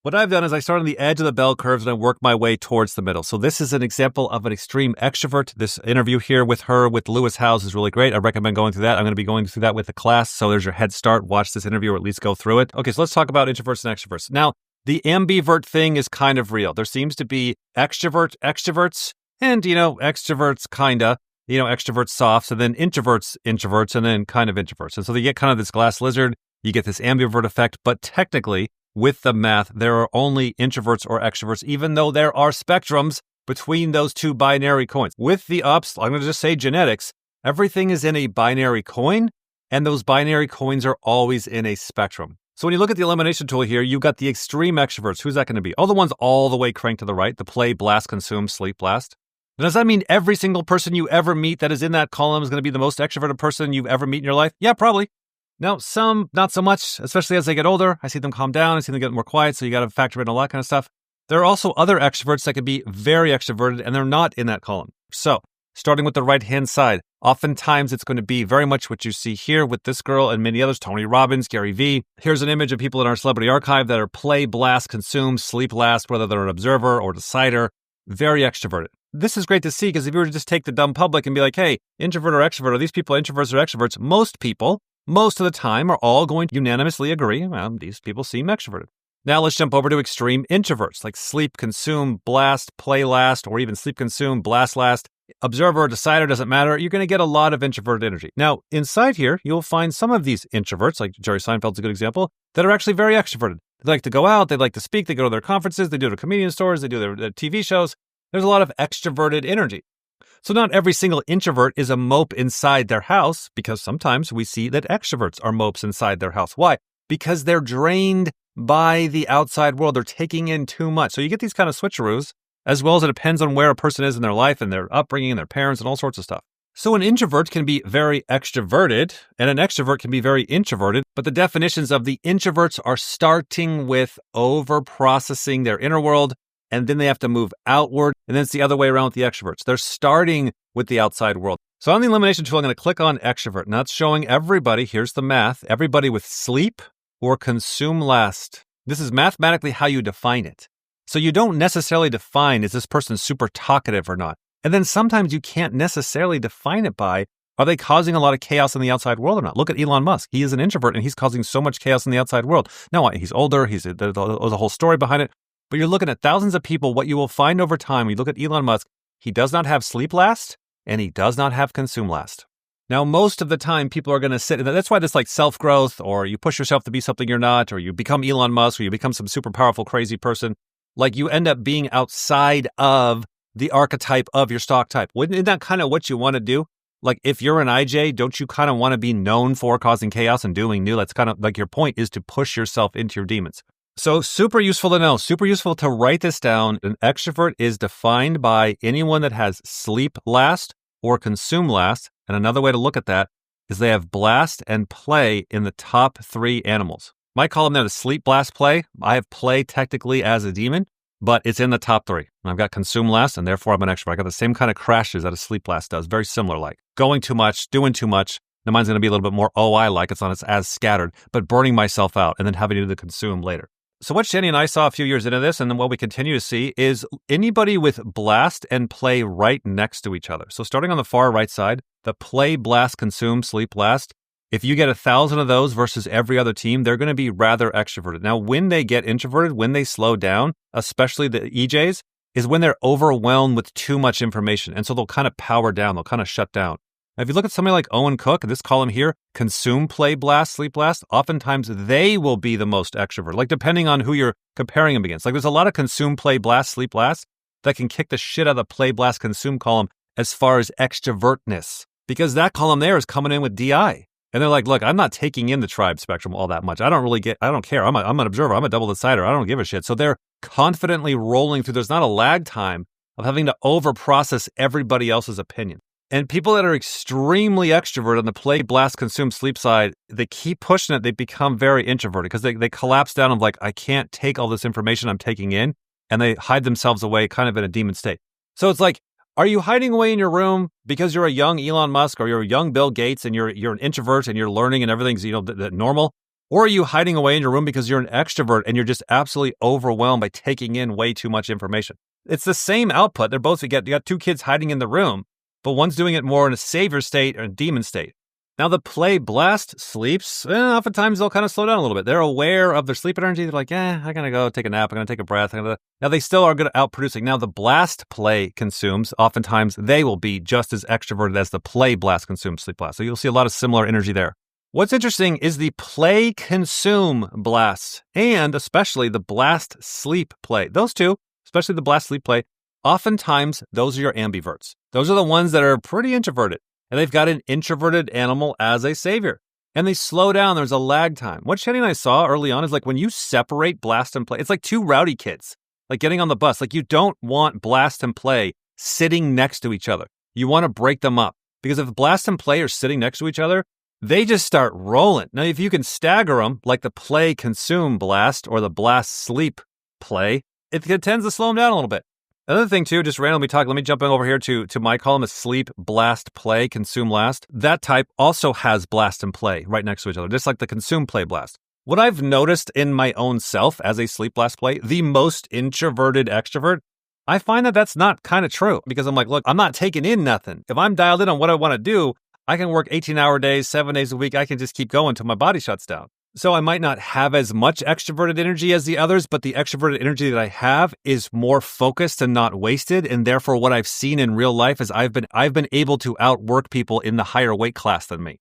What I've done is I start on the edge of the bell curves and I work my way towards the middle. So this is an example of an extreme extrovert. This interview here with her, with Lewis Howes, is really great. I recommend going through that. I'm going to be going through that with the class. So there's your head start. Watch this interview or at least go through it. Okay, so let's talk about introverts and extroverts. Now, the ambivert thing is kind of real. There seems to be extroverts, and, extroverts kinda, extroverts softs, and then introverts, and then kind of introverts. And so they get kind of this glass lizard. You get this ambivert effect, but technically, with the math, there are only introverts or extroverts, even though there are spectrums between those two binary coins. With the ups, I'm going to just say genetics, everything is in a binary coin, and those binary coins are always in a spectrum. So when you look at the elimination tool here, you've got the extreme extroverts. Who's that going to be? Oh, the ones all the way cranked to the right, the play, blast, consume, sleep, blast. Does that mean every single person you ever meet that is in that column is going to be the most extroverted person you've ever met in your life? Yeah, probably. Now, some, not so much, especially as they get older. I see them calm down. I see them get more quiet, so you got to factor in all that kind of stuff. There are also other extroverts that can be very extroverted, and they're not in that column. So, starting with the right-hand side, oftentimes it's going to be very much what you see here with this girl and many others, Tony Robbins, Gary Vee. Here's an image of people in our celebrity archive that are play, blast, consume, sleep, last, whether they're an observer or decider, very extroverted. This is great to see because if you were to just take the dumb public and be like, hey, introvert or extrovert, are these people introverts or extroverts? Most people, most of the time, are all going to unanimously agree, well, these people seem extroverted. Now let's jump over to extreme introverts, like sleep, consume, blast, play last, or even sleep, consume, blast last. Observer, decider, doesn't matter. You're going to get a lot of introverted energy. Now, inside here, you'll find some of these introverts, like Jerry Seinfeld's a good example, that are actually very extroverted. They like to go out, they like to speak, they go to their conferences, they do their comedian stores, they do their TV shows. There's a lot of extroverted energy. So not every single introvert is a mope inside their house, because sometimes we see that extroverts are mopes inside their house. Why? Because they're drained by the outside world. They're taking in too much. So you get these kind of switcheroos, as well as it depends on where a person is in their life and their upbringing and their parents and all sorts of stuff. So an introvert can be very extroverted and an extrovert can be very introverted, but the definitions of the introverts are starting with over-processing their inner world, and then they have to move outward, and then it's the other way around with the extroverts. They're starting with the outside world. So on the elimination tool, I'm going to click on extrovert. Now it's showing everybody, here's the math, everybody with sleep or consume last. This is mathematically how you define it. So you don't necessarily define, is this person super talkative or not? And then sometimes you can't necessarily define it by, are they causing a lot of chaos in the outside world or not? Look at Elon Musk. He is an introvert and he's causing so much chaos in the outside world. Now, he's older, there's a whole story behind it. But you're looking at thousands of people. What you will find over time, when you look at Elon Musk, he does not have sleep last and he does not have consume last. Now, most of the time, people are going to sit, and that's why this like self-growth, or you push yourself to be something you're not, or you become Elon Musk, or you become some super powerful, crazy person. Like you end up being outside of the archetype of your stock type. Isn't that kind of what you want to do? Like if you're an IJ, don't you kind of want to be known for causing chaos and doing new? That's kind of like your point is to push yourself into your demons. So super useful to know, super useful to write this down. An extrovert is defined by anyone that has sleep last or consume last. And another way to look at that is they have blast and play in the top 3 animals. My column there is sleep, blast, play. I have play technically as a demon, but it's in the top 3. And I've got consume last, and therefore I'm an extrovert. I got the same kind of crashes that a sleep last does, very similar like. Going too much, doing too much. Now mine's going to be a little bit more OI-like. It's not as scattered, but burning myself out and then having to do the consume later. So what Shani and I saw a few years into this, and then what we continue to see, is anybody with blast and play right next to each other. So starting on the far right side, the play, blast, consume, sleep, last. If you get 1,000 of those versus every other team, they're going to be rather extroverted. Now, when they get introverted, when they slow down, especially the EJs, is when they're overwhelmed with too much information. And so they'll kind of power down, they'll kind of shut down. Now, if you look at somebody like Owen Cook, this column here, consume, play, blast, sleep, blast, oftentimes they will be the most extrovert, like depending on who you're comparing them against. Like there's a lot of consume, play, blast, sleep, blast that can kick the shit out of the play, blast, consume column as far as extrovertness, because that column there is coming in with DI. And they're like, look, I'm not taking in the tribe spectrum all that much. I don't care. I'm an observer. I'm a double decider. I don't give a shit. So they're confidently rolling through. There's not a lag time of having to over-process everybody else's opinion. And people that are extremely extroverted on the play, blast, consume, sleep side, they keep pushing it. They become very introverted because they collapse down of like, I can't take all this information I'm taking in. And they hide themselves away kind of in a demon state. So it's like, are you hiding away in your room because you're a young Elon Musk or you're a young Bill Gates and you're an introvert and you're learning and everything's, normal? Or are you hiding away in your room because you're an extrovert and you're just absolutely overwhelmed by taking in way too much information? It's the same output. They're both, you got two kids hiding in the room, but one's doing it more in a savior state or a demon state. Now, the play blast sleeps, oftentimes they'll kind of slow down a little bit. They're aware of their sleep energy. They're like, I'm going to go take a nap. I'm going to take a breath. Now, they still are good at outproducing. Now, the blast play consumes, oftentimes they will be just as extroverted as the play blast consumes sleep blast. So you'll see a lot of similar energy there. What's interesting is the play consume blast and especially the blast sleep play. Those two, especially the blast sleep play, oftentimes those are your ambiverts. Those are the ones that are pretty introverted. And they've got an introverted animal as a savior. And they slow down. There's a lag time. What Shahidi and I saw early on is like when you separate blast and play, it's like two rowdy kids, like getting on the bus. Like you don't want blast and play sitting next to each other. You want to break them up. Because if blast and play are sitting next to each other, they just start rolling. Now, if you can stagger them, like the play consume blast or the blast sleep play, it tends to slow them down a little bit. Another thing too, just randomly talk, let me jump in over here to my column is sleep, blast, play, consume, last. That type also has blast and play right next to each other, just like the consume, play, blast. What I've noticed in my own self as a sleep, blast, play, the most introverted extrovert, I find that that's not kind of true because I'm like, look, I'm not taking in nothing. If I'm dialed in on what I want to do, I can work 18-hour days, 7 days a week. I can just keep going until my body shuts down. So I might not have as much extroverted energy as the others, but the extroverted energy that I have is more focused and not wasted. And therefore, what I've seen in real life is I've been able to outwork people in the higher weight class than me.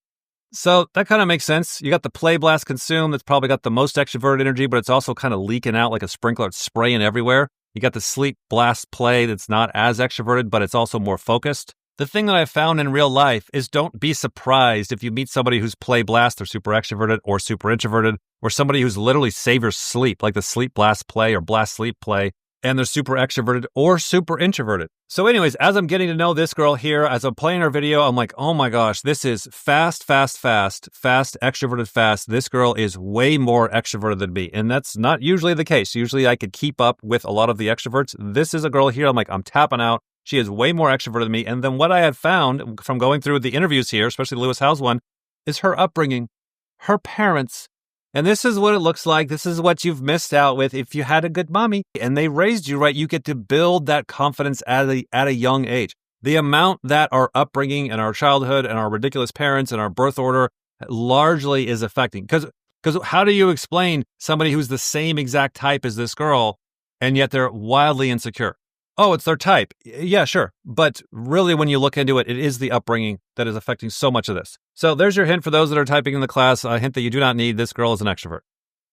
So that kind of makes sense. You got the play blast consume that's probably got the most extroverted energy, but it's also kind of leaking out like a sprinkler. It's spraying everywhere. You got the sleep blast play that's not as extroverted, but it's also more focused. The thing that I've found in real life is don't be surprised if you meet somebody who's play blast or super extroverted or super introverted, or somebody who's literally savior sleep, like the sleep blast play or blast sleep play, and they're super extroverted or super introverted. So anyways, as I'm getting to know this girl here, as I'm playing her video, I'm like, oh my gosh, this is fast, extroverted fast. This girl is way more extroverted than me. And that's not usually the case. Usually I could keep up with a lot of the extroverts. This is a girl here, I'm like, I'm tapping out. She is way more extroverted than me. And then what I have found from going through the interviews here, especially the Lewis Howes one, is her upbringing, her parents. And this is what it looks like. This is what you've missed out with if you had a good mommy and they raised you right. You get to build that confidence at a young age. The amount that our upbringing and our childhood and our ridiculous parents and our birth order largely is affecting. Because how do you explain somebody who's the same exact type as this girl and yet they're wildly insecure? Oh, it's their type. Yeah, sure. But really, when you look into it, it is the upbringing that is affecting so much of this. So there's your hint for those that are typing in the class, a hint that you do not need. This girl is an extrovert.